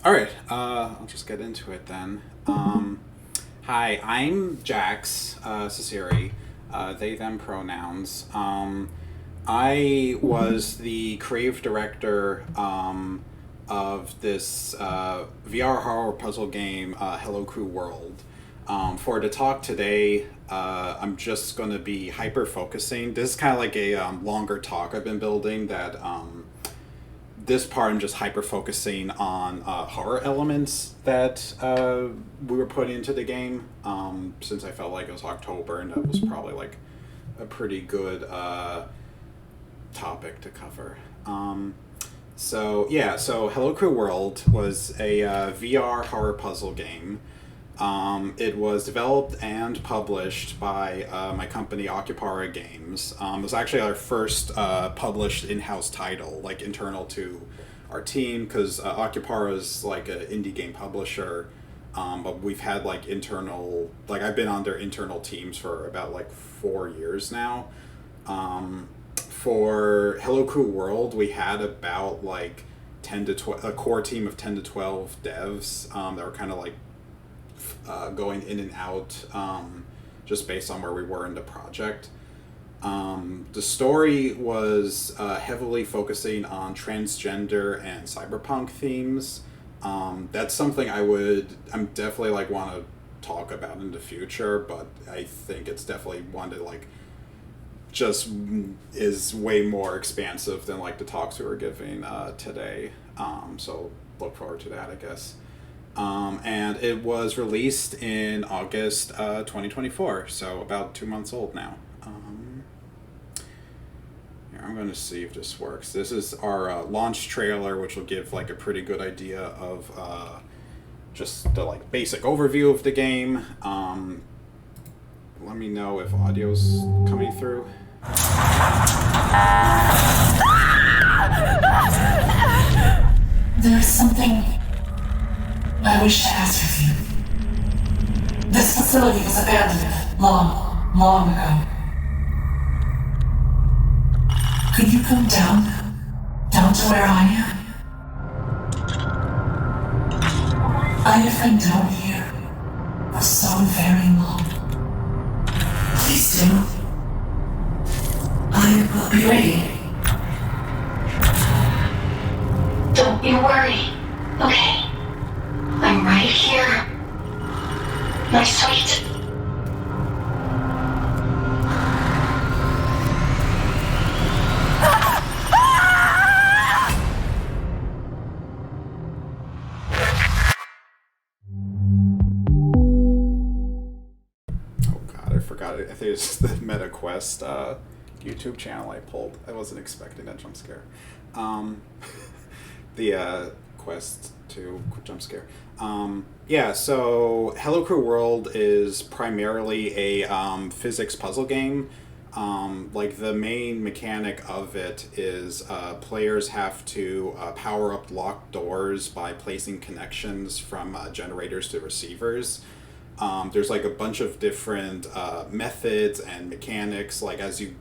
All right, I'll just get into it then. Hi, I'm Jax Ceceri, they, them pronouns. I was the creative director of this VR horror puzzle game, Hello Crew World. For the talk today, I'm just going to be hyper focusing. This is kind of like a longer talk I've been building that. This part I'm just hyper focusing on horror elements that we were putting into the game, since I felt like it was October and that was probably like a pretty good topic to cover. So Hello Crew World was a VR horror puzzle game. It was developed and published by my company Occupara Games. It was actually our first published in-house title, like internal to our team, because Occupara is like an indie game publisher, but we've had like internal, like I've been on their internal teams for about like 4 years now. For Hello Crew World, we had about like 10 to 12, a core team of 10 to 12 devs that were kind of like going in and out, just based on where we were in the project. The story was heavily focusing on transgender and cyberpunk themes. That's something I'm definitely like want to talk about in the future, but I think it's definitely one that like just is way more expansive than like the talks we were giving today. So look forward to that, I guess. And it was released in August 2024, so about 2 months old now. Here, I'm going to see if this works. This is our launch trailer, which will give like a pretty good idea of just the like basic overview of the game. Let me know if audio's coming through. There's something I wish to ask of you. This facility was abandoned long ago. Could you come down to where I am? I have been down here for so very long. Please do. I will be ready. Don't you worry, okay? I'm right here. My sweet. Oh god, I forgot it. I think it's the MetaQuest YouTube channel I pulled. I wasn't expecting that jump scare. The Quest 2 jump scare. So Hello Crew World is primarily a physics puzzle game. Like the main mechanic of it is players have to power up locked doors by placing connections from generators to receivers. There's like a bunch of different methods and mechanics. Like as you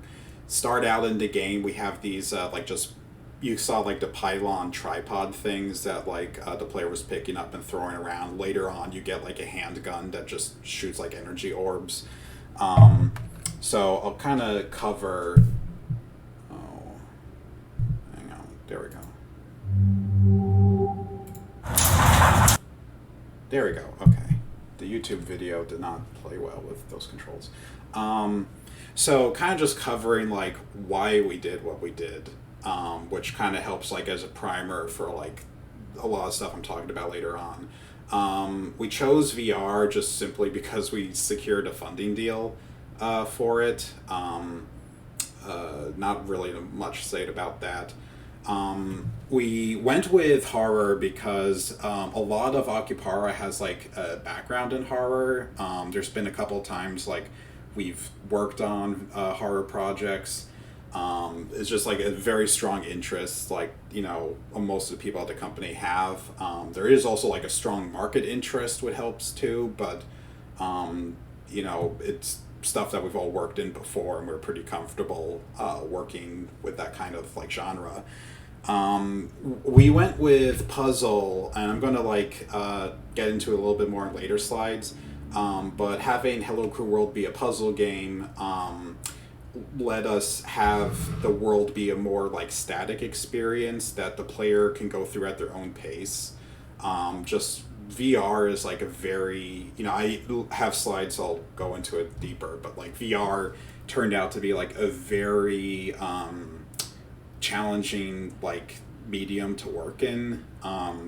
start out in the game, we have these you saw like the pylon tripod things that like the player was picking up and throwing around. Later on, you get like a handgun that just shoots like energy orbs. So I'll kind of cover. Oh, hang on. There we go. There we go. Okay, the YouTube video did not play well with those controls. So kind of just covering like why we did what we did. Which kind of helps like as a primer for like a lot of stuff I'm talking about later on. We chose VR just simply because we secured a funding deal for it. Not really much to say about that. We went with horror because a lot of Occupara has like a background in horror. There's been a couple times like we've worked on horror projects. It's just like a very strong interest, like, you know, most of the people at the company have. There is also like a strong market interest, which helps too, but, you know, it's stuff that we've all worked in before and we're pretty comfortable working with that kind of like genre. We went with puzzle, and I'm going to get into a little bit more in later slides. But having Hello Crew World be a puzzle game let us have the world be a more like static experience that the player can go through at their own pace. Just VR is like a very, I have slides, I'll go into it deeper, but like VR turned out to be like a very challenging like medium to work in,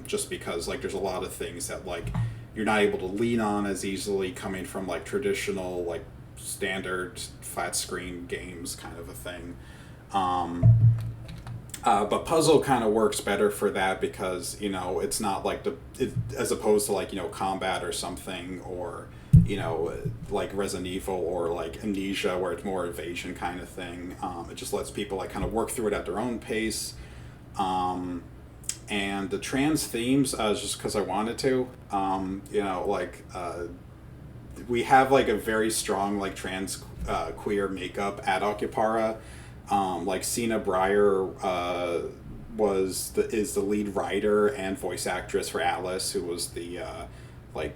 just because like there's a lot of things that like you're not able to lean on as easily coming from like traditional like standard flat screen games kind of a thing. But puzzle kind of works better for that because it's not like as opposed to like combat or something, or like Resident Evil or like Amnesia where it's more evasion kind of thing. It just lets people like kind of work through it at their own pace. And the trans themes is just because I wanted to. We have like a very strong like trans queer makeup at Occupara. Like Sina Breyer is the lead writer and voice actress for Alice, who was the like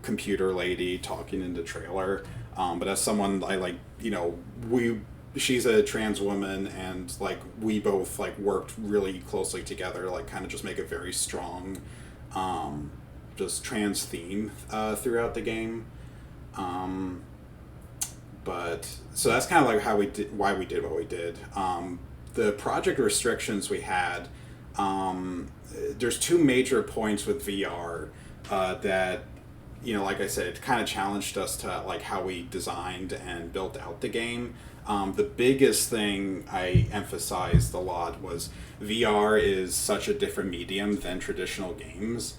computer lady talking in the trailer. But as someone I like, she's a trans woman, and like we both like worked really closely together, like kind of just make a very strong just trans theme throughout the game. But so that's kind of like why we did what we did. The project restrictions we had, there's two major points with VR that, like I said, it kind of challenged us to like how we designed and built out the game. The biggest thing I emphasized a lot was VR is such a different medium than traditional games.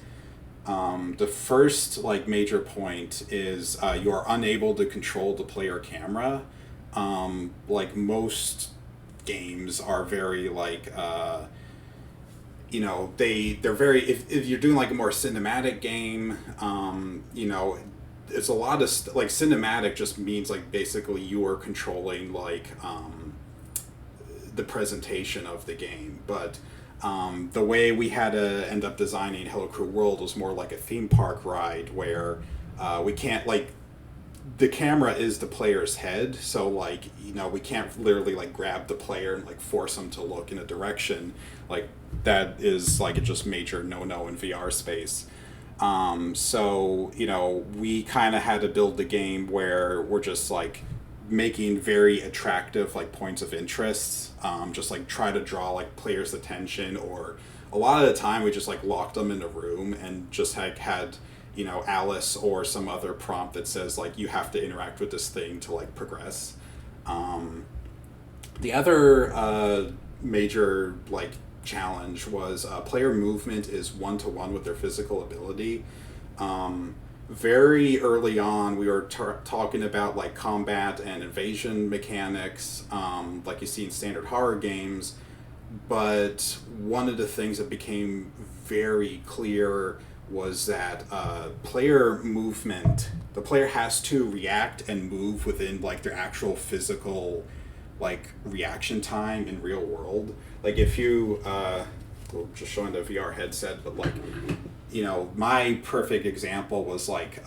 The first like major point is you are unable to control the player camera. Like most games are very like they're very, if you're doing like a more cinematic game, it's a lot of like cinematic just means like basically you are controlling like the presentation of the game, but the way we had to end up designing Hello Crew World was more like a theme park ride where we can't like, the camera is the player's head, so like we can't literally like grab the player and like force them to look in a direction. Like that is like a just major no-no in VR space. So we kind of had to build the game where we're just like making very attractive like points of interest, just like try to draw like players' attention, or a lot of the time we just like locked them in a room and just like had Alice or some other prompt that says like you have to interact with this thing to like progress. The other major like challenge was player movement is one-to-one with their physical ability. Very early on we were talking about like combat and evasion mechanics, like you see in standard horror games, but one of the things that became very clear was that player movement, the player has to react and move within like their actual physical like reaction time in real world. Like if you we're just showing the VR headset, but like my perfect example was like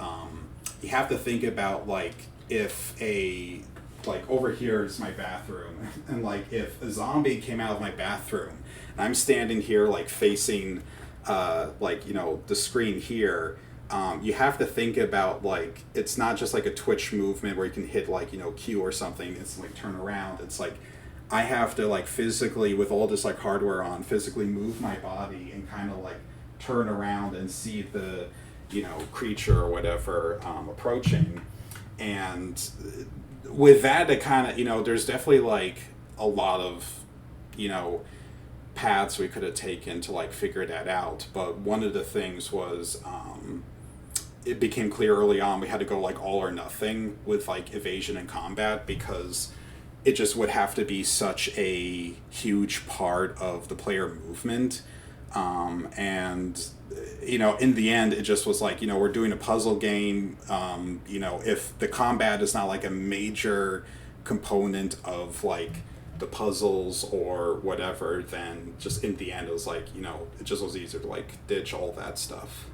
you have to think about like if a like over here is my bathroom, and like if a zombie came out of my bathroom and I'm standing here like facing the screen here, you have to think about like it's not just like a twitch movement where you can hit like Q or something, it's like turn around. It's like I have to like physically, with all this like hardware on, physically move my body and kind of like turn around and see the creature or whatever approaching. And with that, it kind of there's definitely like a lot of paths we could have taken to like figure that out. But one of the things was it became clear early on we had to go like all or nothing with like evasion and combat, because it just would have to be such a huge part of the player movement. And in the end it just was like we're doing a puzzle game. If the combat is not like a major component of like the puzzles or whatever, then just in the end it was like, it just was easier to like ditch all that stuff.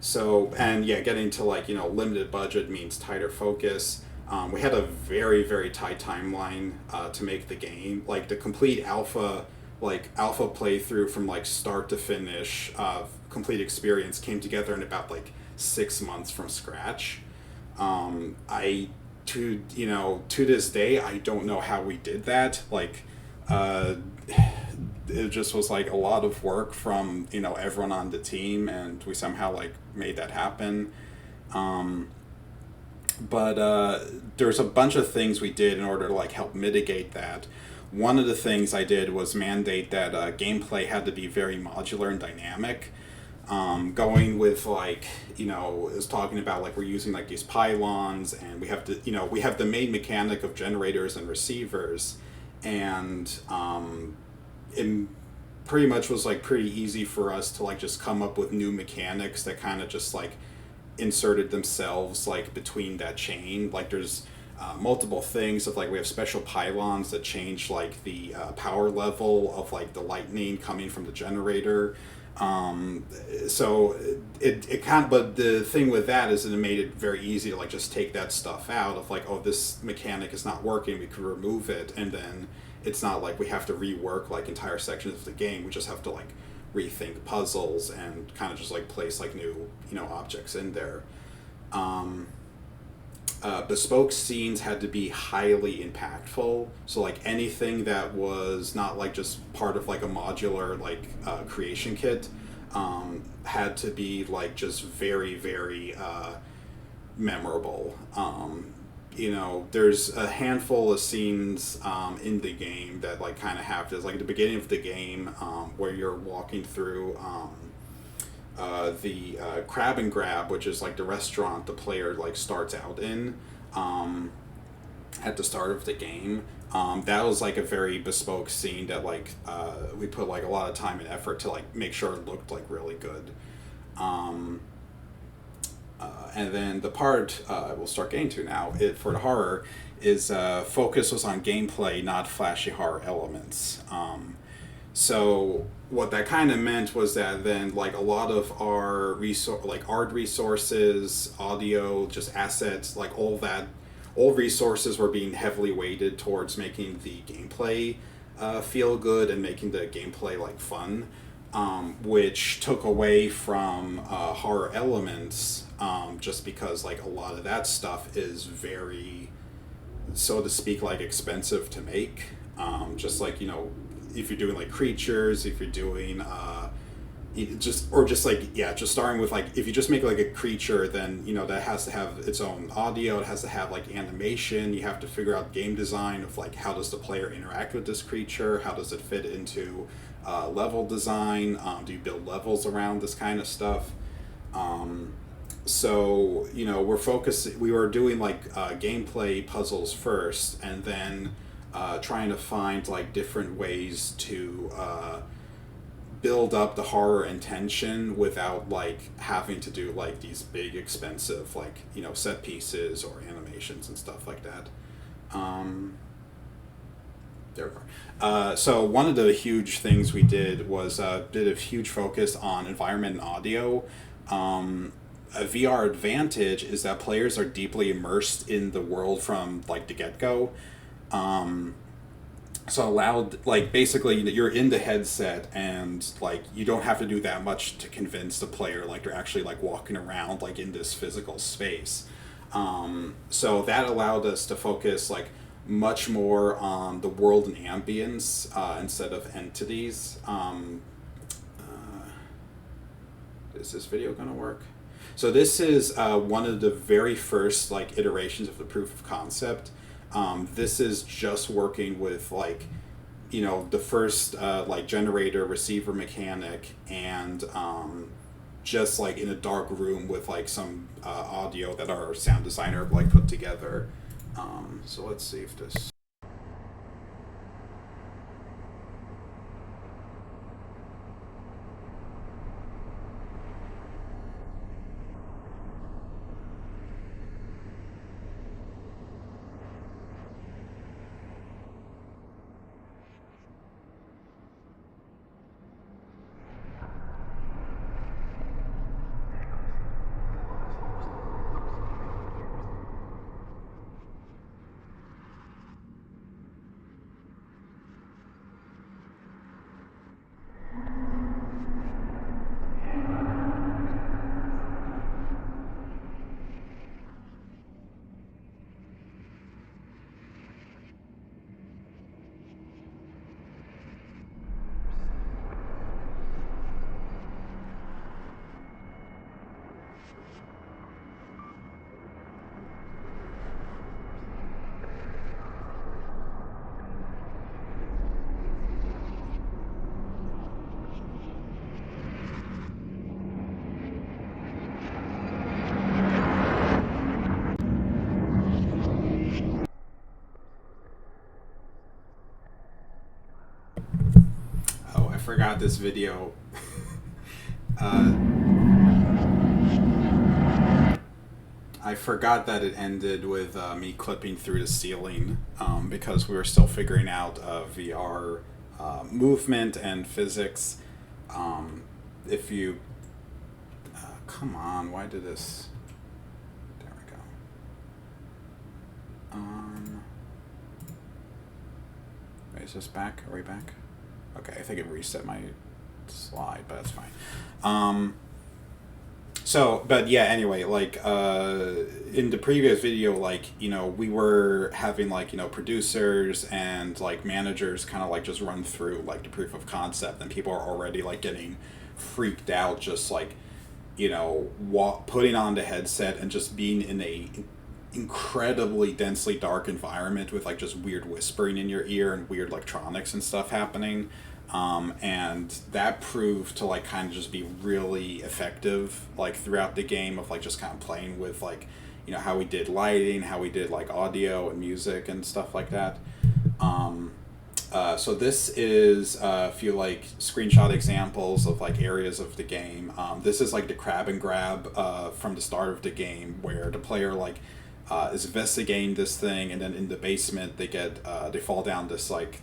So, and yeah, getting to like, limited budget means tighter focus. We had a very, very tight timeline to make the game. Like the complete alpha playthrough from like start to finish, complete experience came together in about like 6 months from scratch. I to this day I don't know how we did that. Like, it just was like a lot of work from everyone on the team, and we somehow like made that happen. But there's a bunch of things we did in order to like help mitigate that. One of the things I did was mandate that gameplay had to be very modular and dynamic. Going with like, is talking about like we're using like these pylons, and we have to, we have the main mechanic of generators and receivers, and it pretty much was like pretty easy for us to like just come up with new mechanics that kind of just like inserted themselves like between that chain. Like there's multiple things of like we have special pylons that change like the power level of like the lightning coming from the generator. So it kind of, but the thing with that is that it made it very easy to like just take that stuff out of like, oh, this mechanic is not working, we could remove it, and then it's not like we have to rework like entire sections of the game. We just have to like rethink puzzles and kind of just like place like new objects in there. Bespoke scenes had to be highly impactful, so like anything that was not like just part of like a modular like creation kit had to be like just very, very memorable. There's a handful of scenes in the game that like kind of have this, like at the beginning of the game where you're walking through the Crab and Grab, which is like the restaurant the player like starts out in at the start of the game. That was like a very bespoke scene that like we put like a lot of time and effort to like make sure it looked like really good. And then the part we'll start getting to now, for the horror, is focus was on gameplay, not flashy horror elements. So what that kind of meant was that then like a lot of our art resources, audio, just assets, like all resources were being heavily weighted towards making the gameplay feel good and making the gameplay like fun, which took away from horror elements, just because like a lot of that stuff is very, so to speak, like expensive to make. Just like if you're doing like creatures, if you're doing just starting with like, if you just make like a creature, then that has to have its own audio, it has to have like animation, you have to figure out game design of like how does the player interact with this creature, how does it fit into level design, do you build levels around this kind of stuff. So we were doing like gameplay puzzles first, and then trying to find like different ways to build up the horror and tension without like having to do like these big expensive like set pieces or animations and stuff like that. There we are. So one of the huge things we did was did a huge focus on environment and audio. A VR advantage is that players are deeply immersed in the world from like the get-go. So allowed, like, basically you're in the headset, and like you don't have to do that much to convince the player like they're actually like walking around like in this physical space. So that allowed us to focus like much more on the world and ambience instead of entities. Is this video gonna work? So this is one of the very first like iterations of the proof of concept. This is just working with like, the first like generator receiver mechanic, and just like in a dark room with like some audio that our sound designer like put together. So let's see if this. forgot this video. uh, I forgot that it ended with me clipping through the ceiling because we were still figuring out VR movement and physics. If you... come on, why did this... There we go. Wait, is this back? Are we back? Okay, I think it reset my slide, but that's fine. So, but yeah, anyway, like, in the previous video, like, you know, we were having, like, you know, producers and, like, managers kind of, like, just run through, like, the proof of concept, and people are already, like, getting freaked out just, like, you know, putting on the headset and just being in a incredibly densely dark environment with, like, just weird whispering in your ear and weird electronics and stuff happening. And that proved to, like, kind of just be really effective, like, throughout the game of, like, just kind of playing with, like, you know, how we did lighting, how we did, like, audio and music and stuff like that. So this is a few, like, screenshot examples of, like, areas of the game. This is, like, the grab and grab from the start of the game where the player, like, is investigating this thing, and then in the basement they fall down this, like,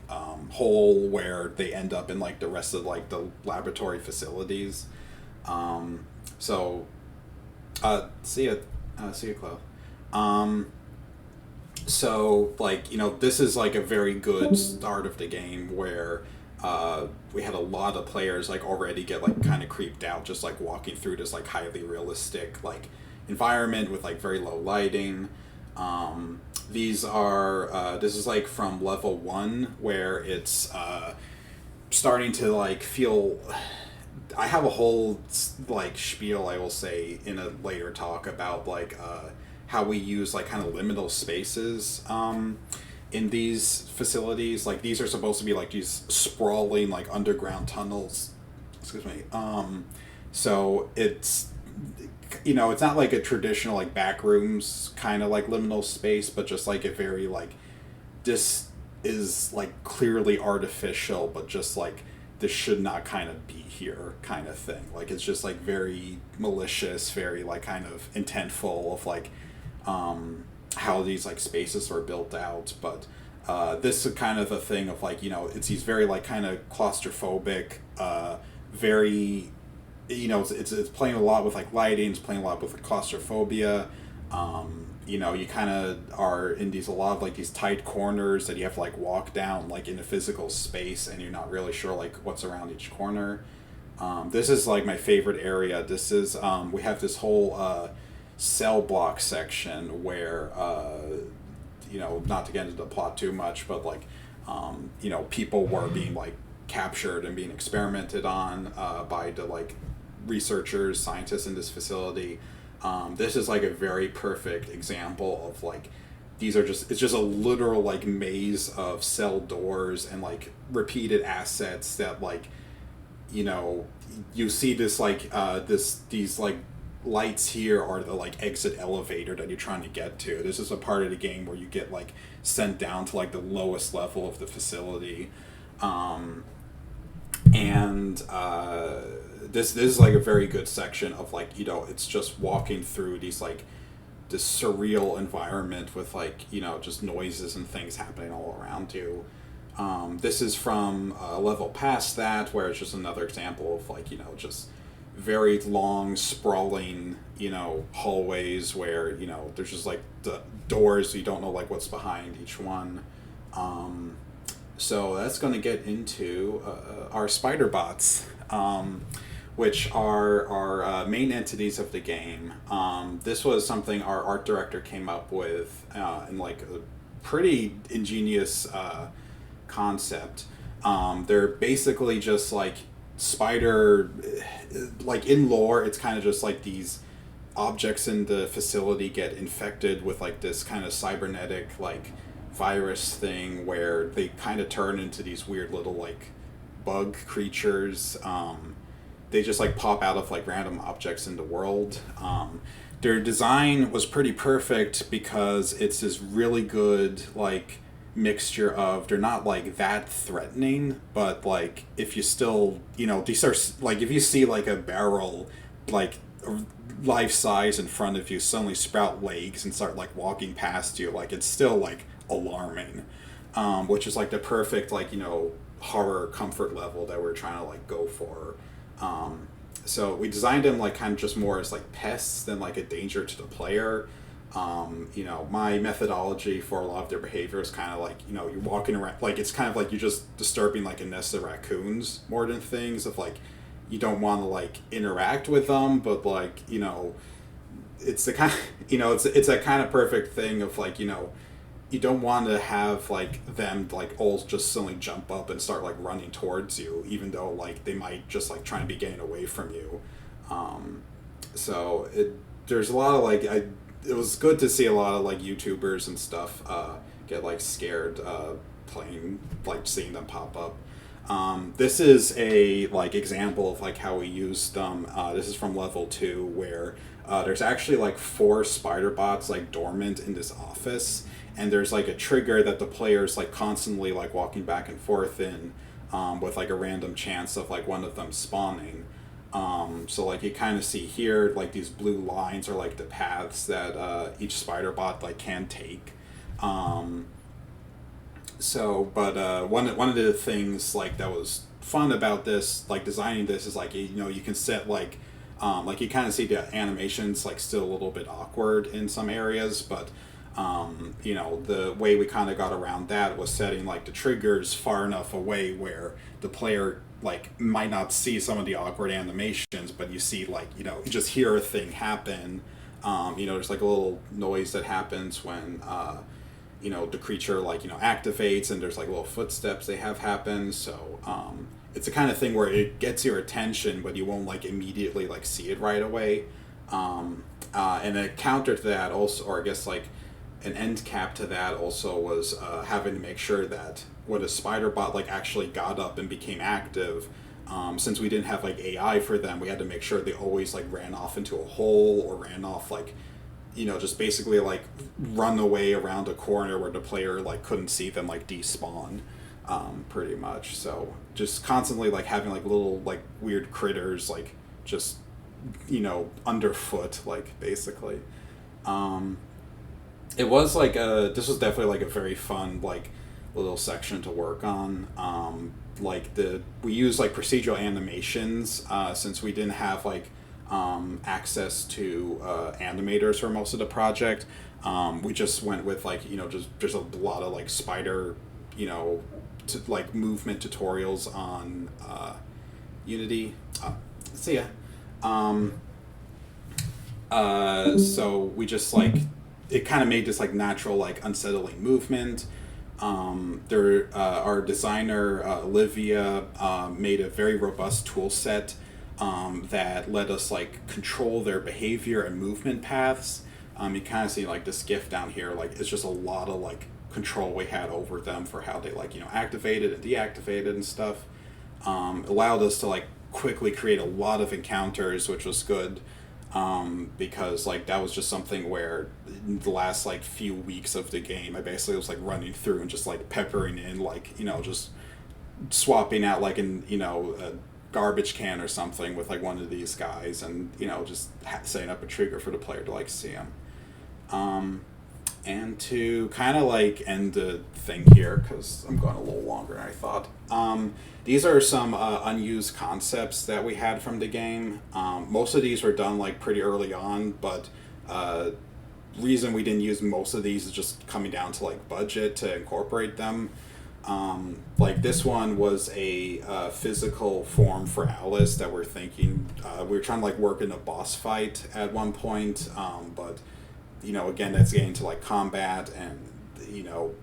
hole where they end up in, like, the rest of, like, the laboratory facilities. See ya, Chloe. So, like, you know, this is, like, a very good start of the game where we had a lot of players, like, already get, like, kind of creeped out just, like, walking through this, like, highly realistic, like, environment with, like, very low lighting. This is, like, from level 1 where it's starting to, like, feel... I have a whole, like, spiel, I will say, in a later talk about, like, how we use, like, kind of liminal spaces in these facilities. Like, these are supposed to be, like, these sprawling, like, underground tunnels. Excuse me. So it's, you know, it's not like a traditional, like, back rooms kind of, like, liminal space, but just, like, a very, like, this is, like, clearly artificial, but just, like, this should not kind of be here kind of thing. Like, it's just, like, very malicious, very, like, kind of intentful of, like, how these, like, spaces are built out. But this is kind of a thing of, like, you know, it's these very, like, kind of claustrophobic, very, you know, it's playing a lot with, like, lighting, it's playing a lot with, like, claustrophobia. You know, you kind of are in a lot of, like, these tight corners that you have to, like, walk down, like, in a physical space, and you're not really sure, like, what's around each corner. This is, like, my favorite area. This is, we have this whole cell block section where, you know, not to get into the plot too much, but, like, you know, people were being, like, captured and being experimented on by the, like, researchers, scientists in this facility. This is, like, a very perfect example of, like, it's just a literal, like, maze of cell doors and, like, repeated assets that, like, you know, you see this, like, these, like, lights here are the, like, exit elevator that you're trying to get to. This is a part of the game where you get, like, sent down to, like, the lowest level of the facility. This is, like, a very good section of, like, you know, it's just walking through these, like, this surreal environment with, like, you know, just noises and things happening all around you. This is from a level past that, where it's just another example of, like, you know, just very long, sprawling, you know, hallways where, you know, there's just, like, the doors, so you don't know, like, what's behind each one. So that's going to get into our spider bots, which are our main entities of the game. This was something our art director came up with in, like, a pretty ingenious concept. They're basically just, like, spider, like, in lore, it's kind of just, like, these objects in the facility get infected with, like, this kind of cybernetic, like, virus thing where they kind of turn into these weird little, like, bug creatures. They just, like, pop out of, like, random objects in the world. Their design was pretty perfect because it's this really good, like, mixture of they're not like that threatening, but like if you still, these are like if you see like a barrel like life size in front of you suddenly sprout legs and start like walking past you, like it's still like alarming, which is like the perfect like horror comfort level that we're trying to like go for. So we designed them like kind of just more as like pests than like a danger to the player. My methodology for a lot of their behavior is kind of like, you're walking around, like it's kind of like you're just disturbing like a nest of raccoons more than things of like, you don't want to like interact with them, but like, it's the kind of, it's that kind of perfect thing of like, you don't want to have like them like all just suddenly jump up and start like running towards you, even though like they might just like try and be getting away from you. So there's a lot of like, it was good to see a lot of like YouTubers and stuff get like scared playing, like seeing them pop up. This is a like example of like how we used them. This is from level 2 where there's actually like 4 spider bots like dormant in this office, and there's like a trigger that the player's like constantly like walking back and forth in, with like a random chance of like one of them spawning. So like you kind of see here, like these blue lines are like the paths that each spider bot like can take. One of the things like that was fun about this, like designing this, is like you can set like you kind of see the animations like still a little bit awkward in some areas, but the way we kind of got around that was setting like the triggers far enough away where the player like might not see some of the awkward animations, but you see like you just hear a thing happen. There's like a little noise that happens when the creature like activates, and there's like little footsteps they have happen. So it's the kind of thing where it gets your attention, but you won't like immediately like see it right away. And a counter to that also, or I guess like an end cap to that also, was having to make sure that when a spider bot like actually got up and became active, since we didn't have like AI for them, we had to make sure they always like ran off into a hole or ran off like just basically like run away around a corner where the player like couldn't see them like despawn, pretty much. So just constantly like having like little like weird critters like just underfoot, like basically. It was like this was definitely like a very fun like little section to work on. We use like procedural animations, since we didn't have like access to animators for most of the project. We just went with like just there's a lot of like spider like movement tutorials on Unity. See ya. So we just like, it kind of made this like natural like unsettling movement. Our designer Olivia made a very robust tool set that let us like control their behavior and movement paths. You kind of see like this GIF down here, like it's just a lot of like control we had over them for how they like activated and deactivated and stuff. Allowed us to like quickly create a lot of encounters, which was good. Because like that was just something where in the last like few weeks of the game, I basically was like running through and just like peppering in like just swapping out like a garbage can or something with like one of these guys, and just setting up a trigger for the player to like see him. And to kind of like end the thing here, because I'm going a little longer than I thought. These are some unused concepts that we had from the game. Most of these were done like pretty early on, but reason we didn't use most of these is just coming down to like budget to incorporate them. Like this one was a physical form for Alice that we're thinking, we were trying to like work in a boss fight at one point, but again, that's getting to like combat and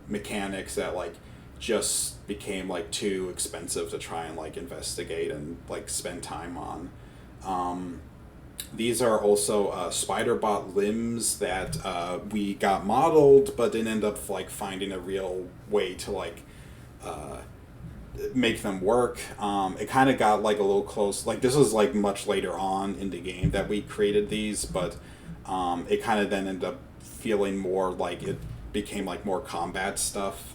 mechanics that like just became like too expensive to try and like investigate and like spend time on. These are also spider bot limbs that we got modeled, but didn't end up like finding a real way to like make them work. It kind of got like a little close, like this was like much later on in the game that we created these, but it kind of then ended up feeling more like it became like more combat stuff.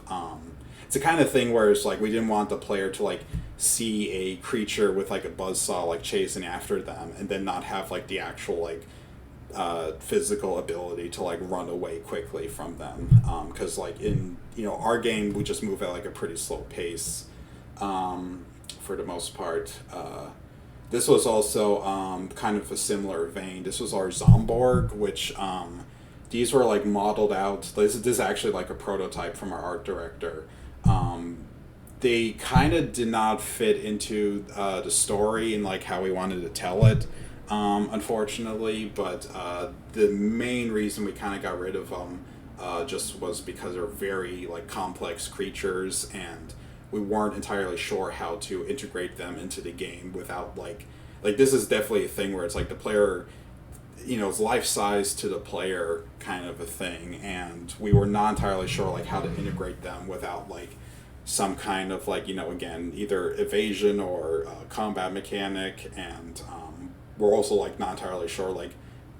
It's the kind of thing where it's like we didn't want the player to like see a creature with like a buzzsaw like chasing after them and then not have like the actual like physical ability to like run away quickly from them, because like in our game we just move at like a pretty slow pace, for the most part. This was also kind of a similar vein. This was our Zomborg, which these were like modeled out. This is actually like a prototype from our art director. They kind of did not fit into the story and like how we wanted to tell it, unfortunately. But the main reason we kind of got rid of them just was because they're very like complex creatures, and we weren't entirely sure how to integrate them into the game without like this is definitely a thing where it's like the player, it's life size to the player kind of a thing, and we were not entirely sure like how to integrate them without like some kind of like again either evasion or combat mechanic, and we're also like not entirely sure like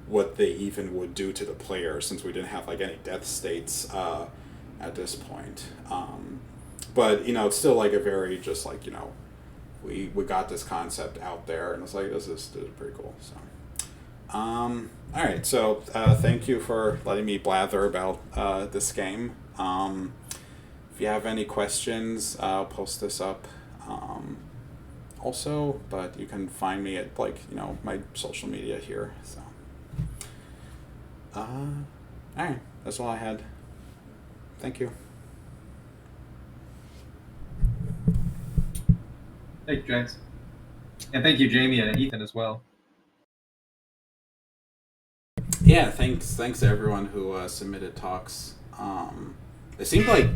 what they even would do to the player, since we didn't have like any death states at this point. But it's still like a very just like we got this concept out there, and it's like this is pretty cool. So all right, so thank you for letting me blather about this game. If you have any questions, I'll post this up also, but you can find me at like my social media here. So all right, that's all I had. Thank you. Thank you, Jax. And thank you, Jamie and Ethan, as well. Yeah, thanks to everyone who submitted talks. It seemed like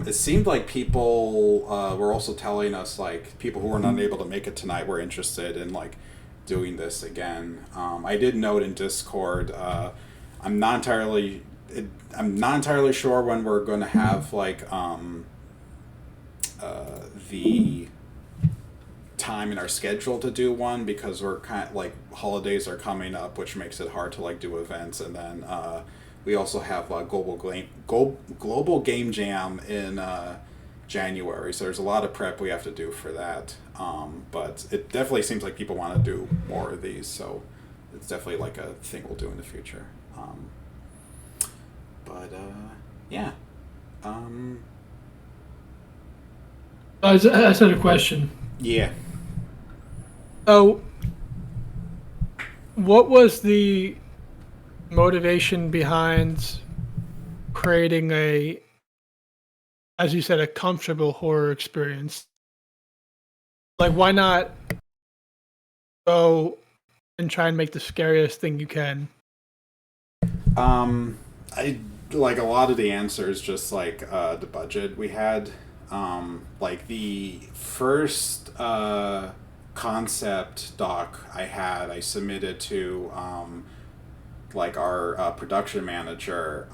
it seemed like people were also telling us like people who were not able to make it tonight were interested in like doing this again. I did note in Discord. I'm not entirely sure when we're going to have like the time in our schedule to do one, because we're kind of like holidays are coming up, which makes it hard to like do events, and then we also have global game jam in January, so there's a lot of prep we have to do for that. But it definitely seems like people want to do more of these, so it's definitely like a thing we'll do in the future. But yeah. I just had a question. Yeah. So, what was the motivation behind creating a, as you said, a comfortable horror experience? Like, why not go and try and make the scariest thing you can? I like a lot of the answers just like the budget we had. Like the first concept doc I submitted to like our production manager.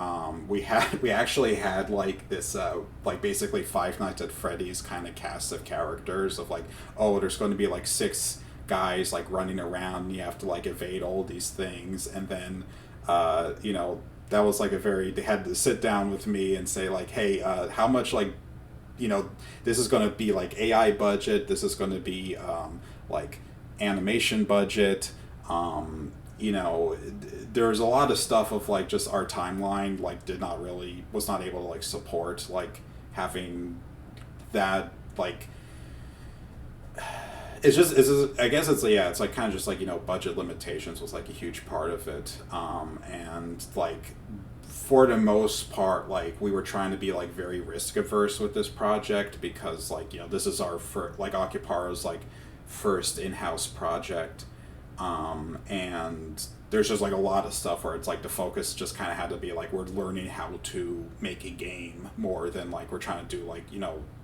We actually had like this like basically Five Nights at Freddy's kind of cast of characters of like, oh, there's going to be like 6 guys like running around and you have to like evade all these things, and then that was like they had to sit down with me and say like, hey, how much like this is going to be like AI budget, this is going to be like animation budget, there's a lot of stuff of like just our timeline like was not able to like support like having that like it's I guess it's like kind of just like budget limitations was like a huge part of it, and like for the most part like we were trying to be like very risk averse with this project, because like this is our Occuparo's like first in-house project, and there's just like a lot of stuff where it's like the focus just kind of had to be like we're learning how to make a game more than like we're trying to do like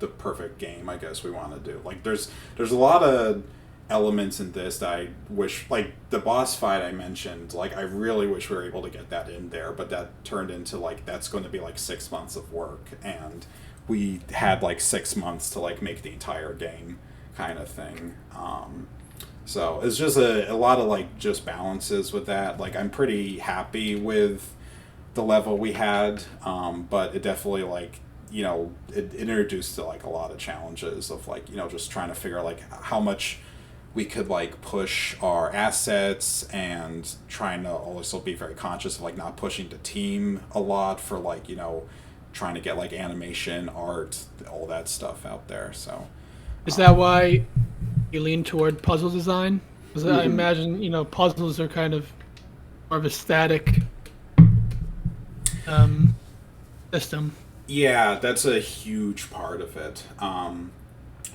the perfect game I guess we want to do. Like there's a lot of elements in this that I wish, like the boss fight I mentioned, like I really wish we were able to get that in there, but that turned into like that's going to be like 6 months of work, and we had like 6 months to like make the entire game kind of thing. So it's just a lot of like just balances with that. Like I'm pretty happy with the level we had, but it definitely like it introduced to like a lot of challenges of like just trying to figure like how much we could like push our assets and trying to also be very conscious of like not pushing the team a lot for like trying to get like animation, art, all that stuff out there. So Is that why you lean toward puzzle design? Because I imagine puzzles are kind of more of a static system. yeah, that's a huge part of it.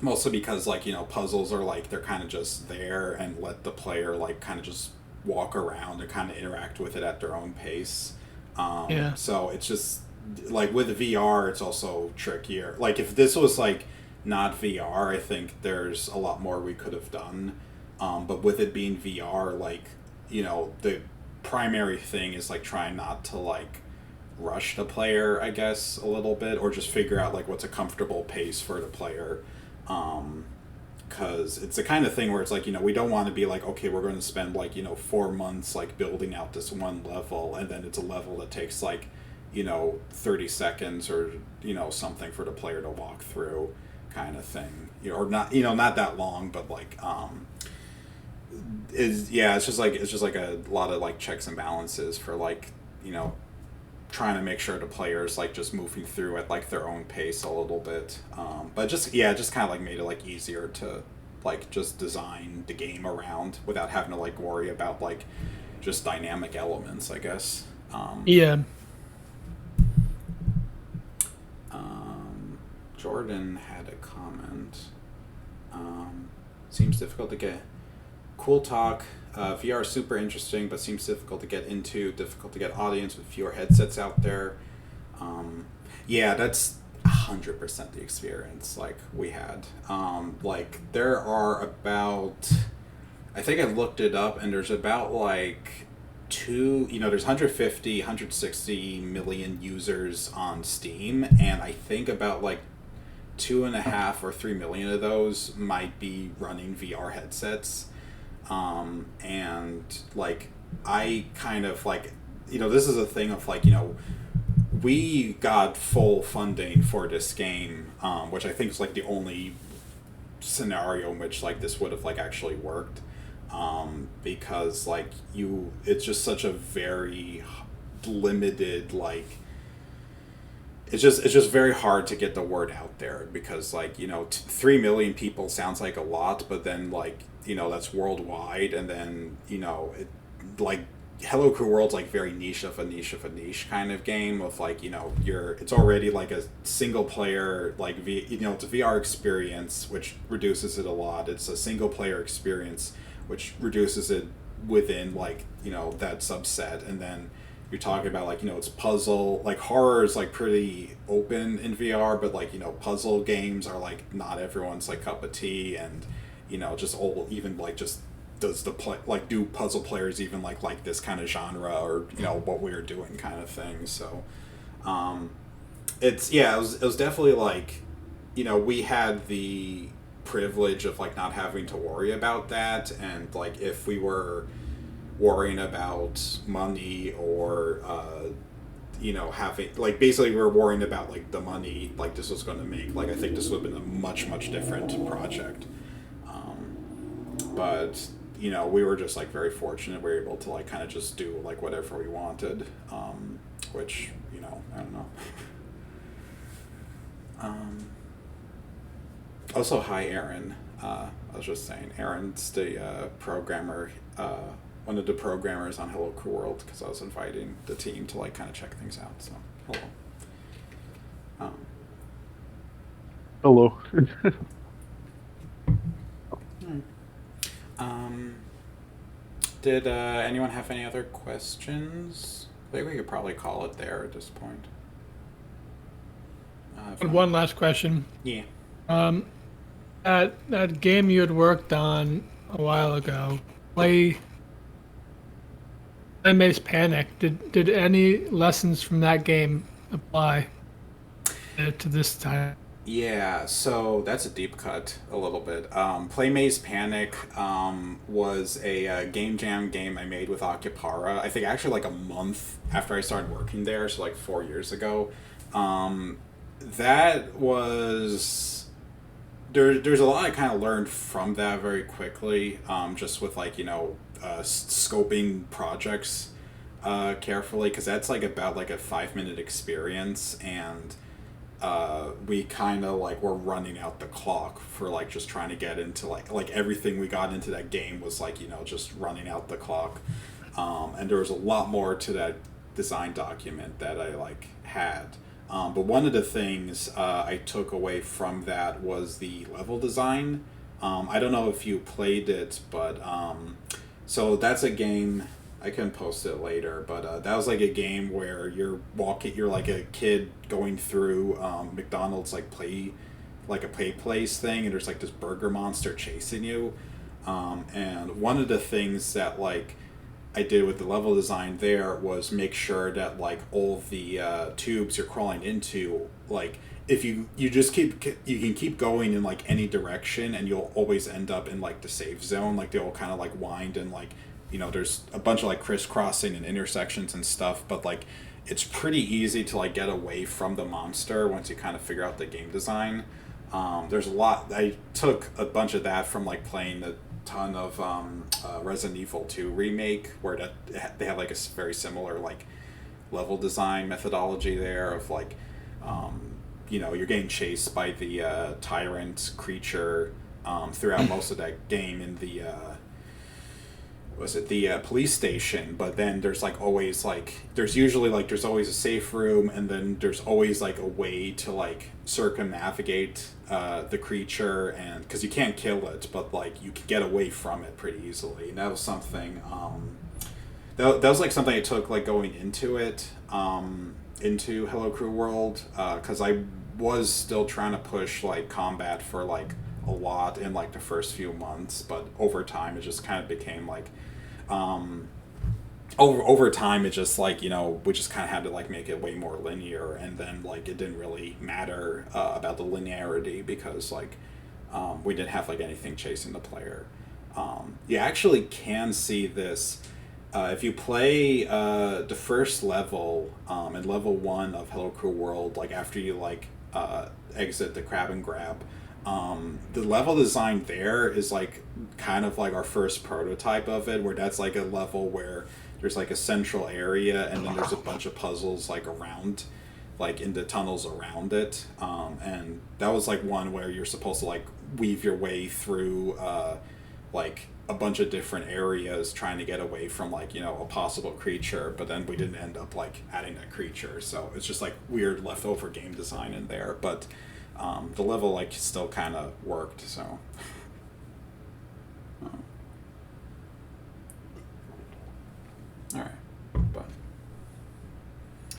Mostly because like puzzles are like they're kind of just there and let the player like kind of just walk around and kind of interact with it at their own pace. Yeah. So it's just like with VR, it's also trickier. Like if this was like not VR, I think there's a lot more we could have done. But with it being VR, like the primary thing is like trying not to like rush the player, I guess, a little bit, or just figure out like what's a comfortable pace for the player. Because it's the kind of thing where it's like we don't want to be like, okay, we're going to spend like 4 months like building out this one level, and then it's a level that takes like 30 seconds or something for the player to walk through, kind of thing. Or not not that long, but like it's just like a lot of like checks and balances for like trying to make sure the players like just moving through at like their own pace a little bit, but just kind of like made it like easier to like just design the game around without having to like worry about like just dynamic elements, I guess. Yeah. Jordan had a comment. Seems difficult to get. Cool talk. VR is super interesting, but seems difficult to get into. Difficult to get audience with fewer headsets out there. Yeah, that's 100% the experience like we had. Like there are about, I think I looked it up, and there's about like there's 150, 160 million users on Steam, and I think about like 2.5 or 3 million of those might be running VR headsets. And like I kind of like this is a thing of like we got full funding for this game, which I think is like the only scenario in which like this would have like actually worked, because like it's just such a very limited like it's just very hard to get the word out there, because like 3 million people sounds like a lot, but then like that's worldwide, and then it like Hello Crew World's like very niche of a niche kind of game of like it's already like a single player like it's a VR experience, which reduces it a lot. It's a single player experience, which reduces it within like that subset, and then you're talking about like it's puzzle, like horror is like pretty open in VR, but like puzzle games are like not everyone's like cup of tea, and just all even like just does the play like do puzzle players even like this kind of genre, or what we're doing kind of thing. So it was definitely like we had the privilege of like not having to worry about that, and like if we were worrying about money or having like basically we were worrying about like the money like this was going to make, like I think this would have been a much different project. But we were just like very fortunate we were able to like kind of just do like whatever we wanted, which I don't know. Also, hi Aaron. I was just saying Aaron's the programmer, one of the programmers on Hello Crew World, because I was inviting the team to like kind of check things out. So hello. Hello. Did anyone have any other questions? I think we could probably call it there at this point. One last question. Yeah. That game you had worked on a while ago, Maze Panic. Did any lessons from that game apply to this time? Yeah, so that's a deep cut a little bit. Play Maze Panic was a game jam game I made with Occupara. I think actually like a month after I started working there, so like 4 years ago. Um, that was there's a lot I kind of learned from that very quickly, just with like scoping projects carefully, because that's like about like a 5 minute experience, and we kind of like were running out the clock for like just trying to get into like everything we got into that game was like just running out the clock, and there was a lot more to that design document that I like had. But one of the things I took away from that was the level design. I don't know if you played it, but so that's a game. I can post it later, but that was like a game where you're like a kid going through McDonald's like a play place thing, and there's like this burger monster chasing you. And one of the things that like I did with the level design there was make sure that like all the tubes you're crawling into, like if you just you can keep going in like any direction, and you'll always end up in like the safe zone. Like they all kind of like wind, and like there's a bunch of like crisscrossing and intersections and stuff, but like it's pretty easy to like get away from the monster once you kind of figure out the game design. There's a lot. I took a bunch of that from like playing a ton of Resident Evil 2 remake, where they have like a very similar like level design methodology there of like you're getting chased by the tyrant creature throughout most of that game in the police station, but then there's like always like there's always a safe room, and then there's always like a way to like circumnavigate the creature, and because you can't kill it, but like you can get away from it pretty easily. And that was something that was like something I took like going into it, into Hello Crew World, because I was still trying to push like combat for like a lot in like the first few months, but over time it just kind of became like over time it just like we just kind of had to like make it way more linear, and then like it didn't really matter about the linearity, because like we didn't have like anything chasing the player. You actually can see this if you play the first level, in level 1 of Hello Crew World, like after you like exit the crab and grab. The level design there is like kind of like our first prototype of it, where that's like a level where there's like a central area, and then there's a bunch of puzzles like around, like in the tunnels around it. And that was like one where you're supposed to like weave your way through like a bunch of different areas trying to get away from like a possible creature, but then we didn't end up like adding that creature, so it's just like weird leftover game design in there, but the level like still kind of worked, so all right.